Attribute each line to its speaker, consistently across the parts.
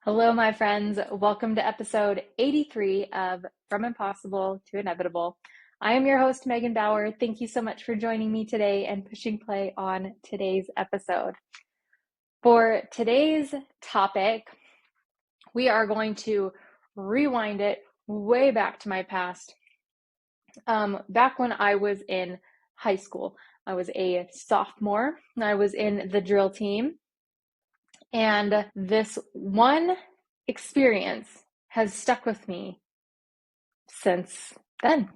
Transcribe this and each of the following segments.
Speaker 1: Hello, my friends. Welcome to episode 83 of From Impossible to Inevitable. I am your host, Megan Bauer. Thank you so much for joining me today and pushing play on today's episode. For today's topic, we are going to rewind it way back to my past. Back when I was in high school, I was a sophomore. I was in the drill team. And this one experience has stuck with me since then.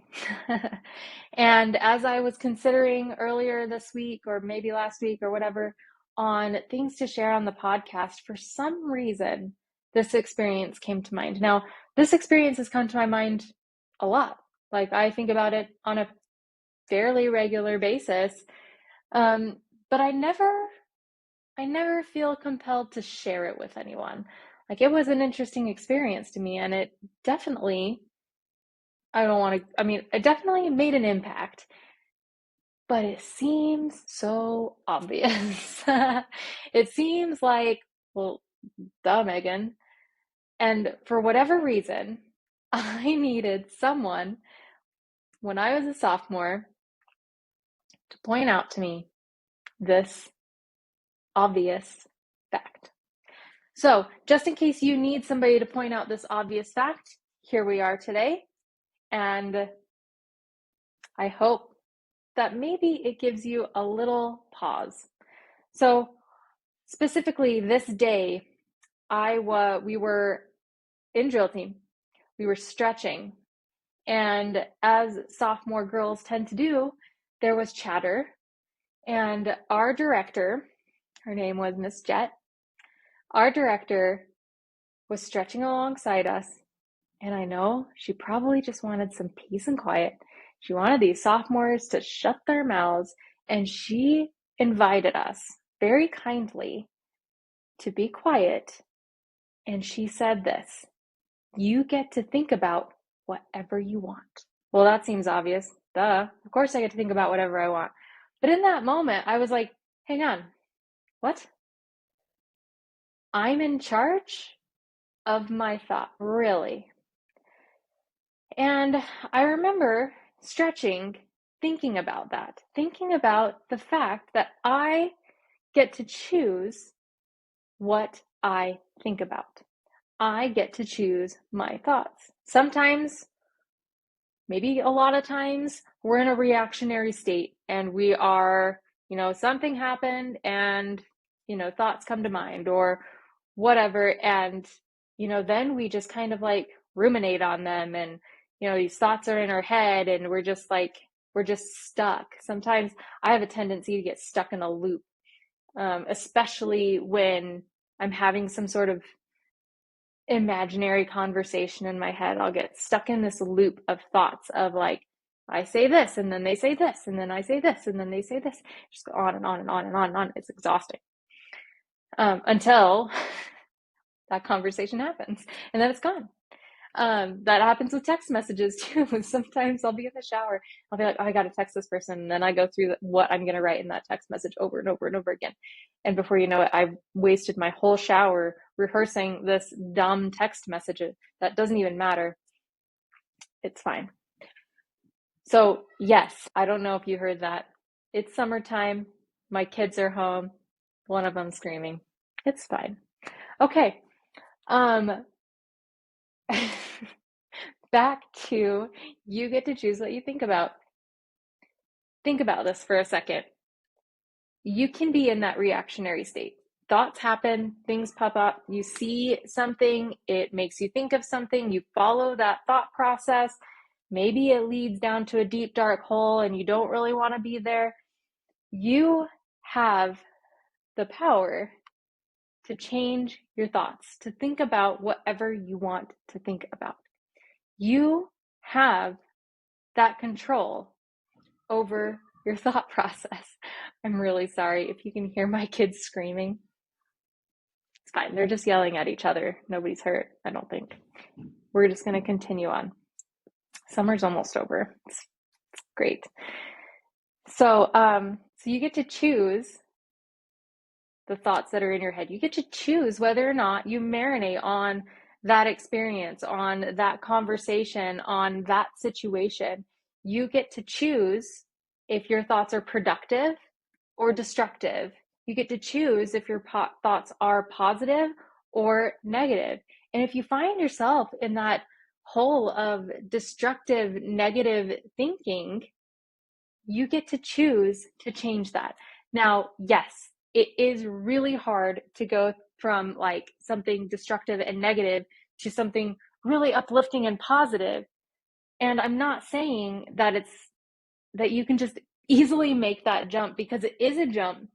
Speaker 1: And as I was considering earlier this week, or maybe last week, or whatever, on things to share on the podcast, for some reason, this experience came to mind. Now, this experience has come to my mind a lot. Like, I think about it on a fairly regular basis. But I never feel compelled to share it with anyone. Like, it was an interesting experience to me, and it definitely, it definitely made an impact, but it seems so obvious. It seems like, well, duh, Megan. And for whatever reason, I needed someone when I was a sophomore to point out to me this obvious fact. So, just in case you need somebody to point out this obvious fact, here we are today. And I hope that maybe it gives you a little pause. So, specifically this day, we were in drill team. We were stretching. And as sophomore girls tend to do, there was chatter. And our director, her name was Miss Jet, our director was stretching alongside us. And I know she probably just wanted some peace and quiet. She wanted these sophomores to shut their mouths, and she invited us very kindly to be quiet. And she said this: "You get to think about whatever you want." Well, that seems obvious. Duh. Of course I get to think about whatever I want. But in that moment, I was like, hang on, what? I'm in charge of my thought, really? And I remember stretching, thinking about that, thinking about the fact that I get to choose what I think about. I get to choose my thoughts. Sometimes, maybe a lot of times, we're in a reactionary state and we are, something happened and, thoughts come to mind or whatever. And, then we just kind of like ruminate on them, and, these thoughts are in our head and we're just stuck. Sometimes I have a tendency to get stuck in a loop, especially when I'm having some sort of imaginary conversation in my head. I'll get stuck in this loop of thoughts of like, I say this and then they say this and then I say this and then they say this. Just go on and on and on and on and on. It's exhausting. Until that conversation happens and then it's gone. That happens with text messages too. Sometimes I'll be in the shower. I'll be like, oh, I got to text this person. And then I go through what I'm going to write in that text message over and over and over again. And before you know it, I've wasted my whole shower rehearsing this dumb text message that doesn't even matter. It's fine. So yes, I don't know if you heard that. It's summertime. My kids are home. One of them screaming. It's fine. Okay. Back to, you get to choose what you think about. Think about this for a second. You can be in that reactionary state. Thoughts happen, things pop up, you see something, it makes you think of something, you follow that thought process. Maybe it leads down to a deep, dark hole and you don't really want to be there. You have the power to change your thoughts, to think about whatever you want to think about. You have that control over your thought process. I'm really sorry if you can hear my kids screaming. It's fine. They're just yelling at each other. Nobody's hurt, I don't think. We're just going to continue on. Summer's almost over. It's great. So you get to choose the thoughts that are in your head. You get to choose whether or not you marinate on that experience, on that conversation, on that situation. You get to choose if your thoughts are productive or destructive. You get to choose if your thoughts are positive or negative. And if you find yourself in that hole of destructive, negative thinking, you get to choose to change that. Now, yes, it is really hard to go from like something destructive and negative to something really uplifting and positive. And I'm not saying that you can just easily make that jump, because it is a jump.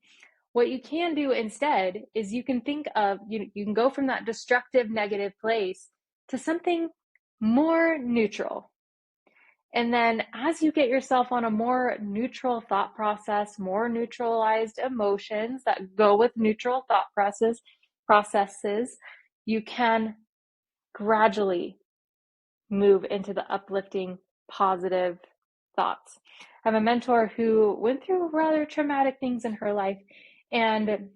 Speaker 1: What you can do instead is you can think of, you can go from that destructive negative place to something more neutral. And then as you get yourself on a more neutral thought process, more neutralized emotions that go with neutral thought processes, you can gradually move into the uplifting, positive thoughts. I have a mentor who went through rather traumatic things in her life, and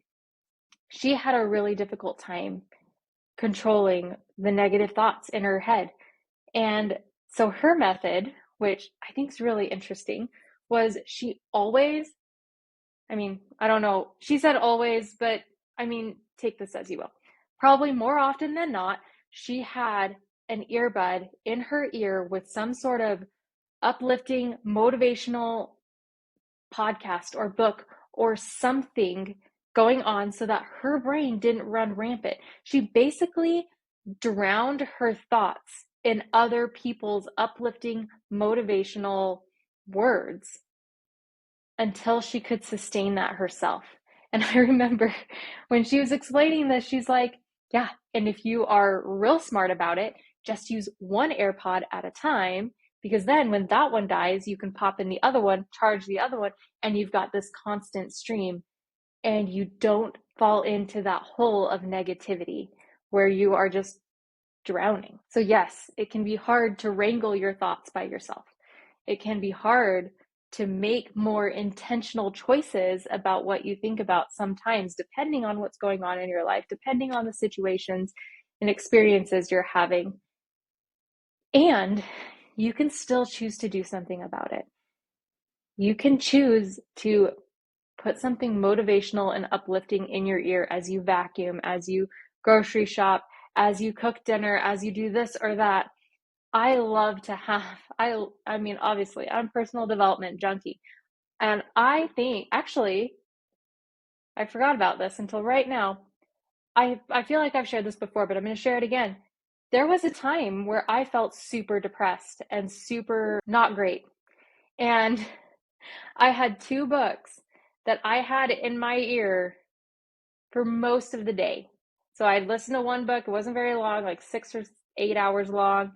Speaker 1: she had a really difficult time controlling the negative thoughts in her head. And so her method, which I think is really interesting, was she always, I mean, I don't know, she said always, but I mean, take this as you will. Probably more often than not, she had an earbud in her ear with some sort of uplifting, motivational podcast or book or something going on so that her brain didn't run rampant. She basically drowned her thoughts in other people's uplifting, motivational words until she could sustain that herself. And I remember when she was explaining this, she's like, yeah, and if you are real smart about it, just use one AirPod at a time, because then when that one dies, you can pop in the other one, charge the other one, and you've got this constant stream, and you don't fall into that hole of negativity where you are just drowning. So yes, it can be hard to wrangle your thoughts by yourself. It can be hard to make more intentional choices about what you think about sometimes, depending on what's going on in your life, depending on the situations and experiences you're having. And you can still choose to do something about it. You can choose to put something motivational and uplifting in your ear as you vacuum, as you grocery shop, as you cook dinner, as you do this or that. I love to have, I mean, obviously, I'm a personal development junkie. And I think, actually, I forgot about this until right now. I feel like I've shared this before, but I'm going to share it again. There was a time where I felt super depressed and super not great. And I had two books that I had in my ear for most of the day. So I'd listen to one book, it wasn't very long, like 6 or 8 hours long.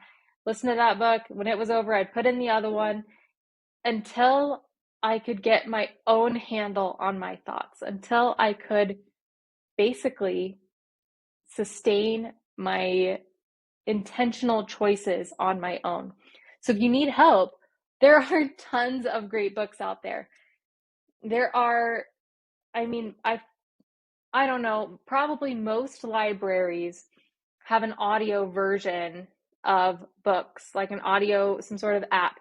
Speaker 1: Listen to that book. When it was over, I'd put in the other one until I could get my own handle on my thoughts, until I could basically sustain my intentional choices on my own. So if you need help, there are tons of great books out there. There are, I mean, I don't know, probably most libraries have an audio version of books, like an audio, some sort of app.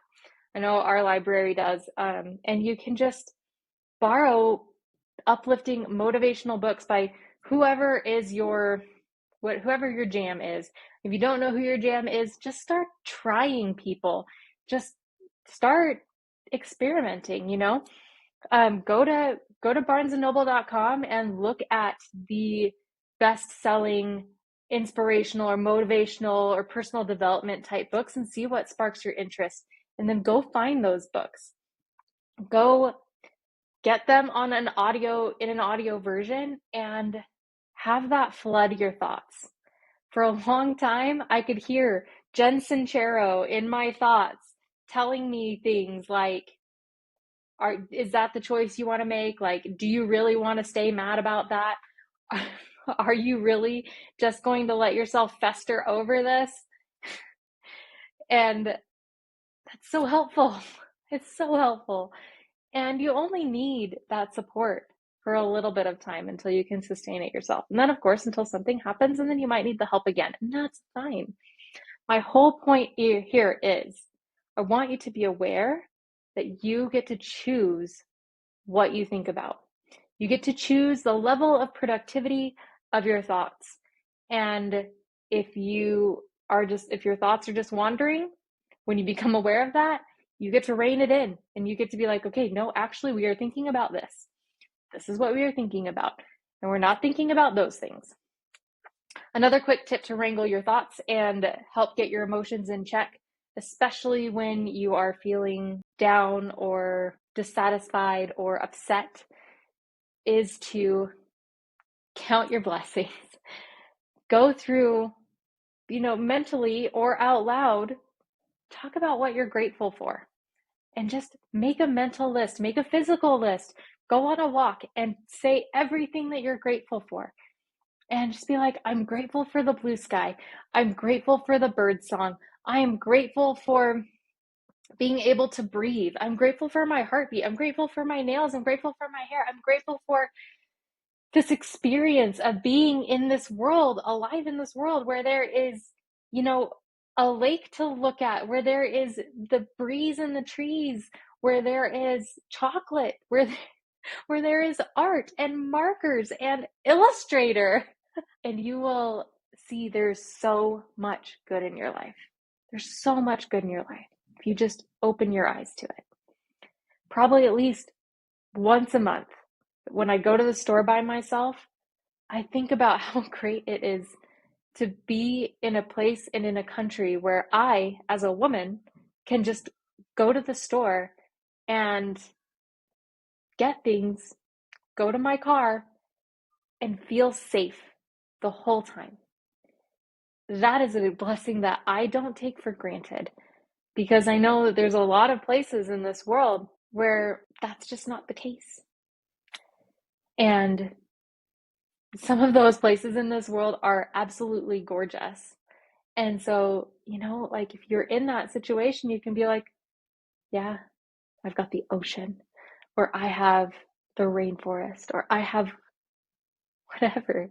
Speaker 1: I know our library does. And you can just borrow uplifting, motivational books by whoever is whoever your jam is. If you don't know who your jam is, just start trying people. Just start experimenting, go to barnesandnoble.com and look at the best-selling inspirational or motivational or personal development type books and see what sparks your interest, and then go find those books. Go get them on an audio version and have that flood your thoughts. For a long time, I could hear Jen Sincero in my thoughts telling me things like, is that the choice you want to make? Like, do you really want to stay mad about that? Are you really just going to let yourself fester over this? And that's so helpful. It's so helpful. And you only need that support for a little bit of time until you can sustain it yourself. And then, of course, until something happens, and then you might need the help again. And that's fine. My whole point here is I want you to be aware that you get to choose what you think about. You get to choose the level of productivity of your thoughts. And if your thoughts are just wandering, when you become aware of that, you get to rein it in and you get to be like, okay, no, actually, we are thinking about this. This is what we are thinking about. And we're not thinking about those things. Another quick tip to wrangle your thoughts and help get your emotions in check, especially when you are feeling down or dissatisfied or upset, is to count your blessings. Go through, mentally or out loud, talk about what you're grateful for. And just make a mental list, make a physical list, go on a walk and say everything that you're grateful for. And just be like, I'm grateful for the blue sky. I'm grateful for the bird song. I am grateful for being able to breathe. I'm grateful for my heartbeat. I'm grateful for my nails. I'm grateful for my hair. I'm grateful for this experience of being in this world, alive in this world where there is, a lake to look at, where there is the breeze in the trees, where there is chocolate, where there is art and markers and Illustrator. And you will see there's so much good in your life. There's so much good in your life if you just open your eyes to it. Probably at least once a month, when I go to the store by myself, I think about how great it is to be in a place and in a country where I, as a woman, can just go to the store and get things, go to my car, and feel safe the whole time. That is a blessing that I don't take for granted, because I know that there's a lot of places in this world where that's just not the case. And some of those places in this world are absolutely gorgeous. And so, like if you're in that situation, you can be like, yeah, I've got the ocean, or I have the rainforest, or I have whatever.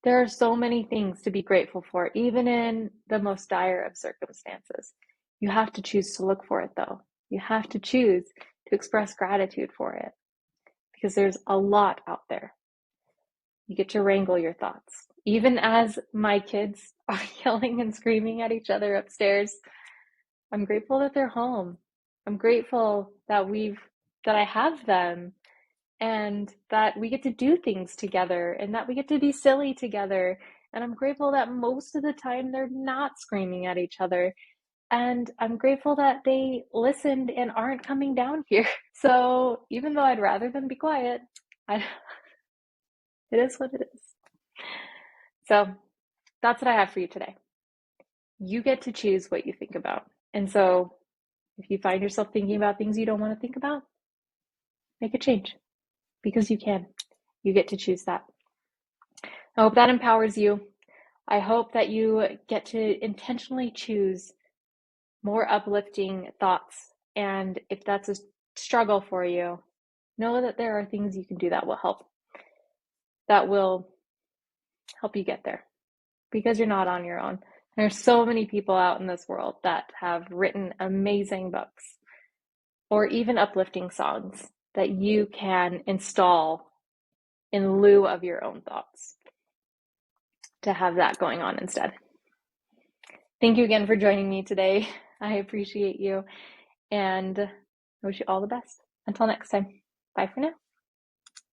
Speaker 1: There are so many things to be grateful for, even in the most dire of circumstances. You have to choose to look for it, though. You have to choose to express gratitude for it, because there's a lot out there. You get to wrangle your thoughts. Even as my kids are yelling and screaming at each other upstairs, I'm grateful that they're home. I'm grateful that I have them, and that we get to do things together, and that we get to be silly together. And I'm grateful that most of the time they're not screaming at each other. And I'm grateful that they listened and aren't coming down here. So even though I'd rather them be quiet, it is what it is. So that's what I have for you today. You get to choose what you think about. And so if you find yourself thinking about things you don't want to think about, make a change, because you can. You get to choose that. I hope that empowers you. I hope that you get to intentionally choose more uplifting thoughts. And if that's a struggle for you, know that there are things you can do that will help. That will help you get there, because you're not on your own. There's so many people out in this world that have written amazing books or even uplifting songs that you can install in lieu of your own thoughts, to have that going on instead. Thank you again for joining me today. I appreciate you, and I wish you all the best. Until next time, bye for now.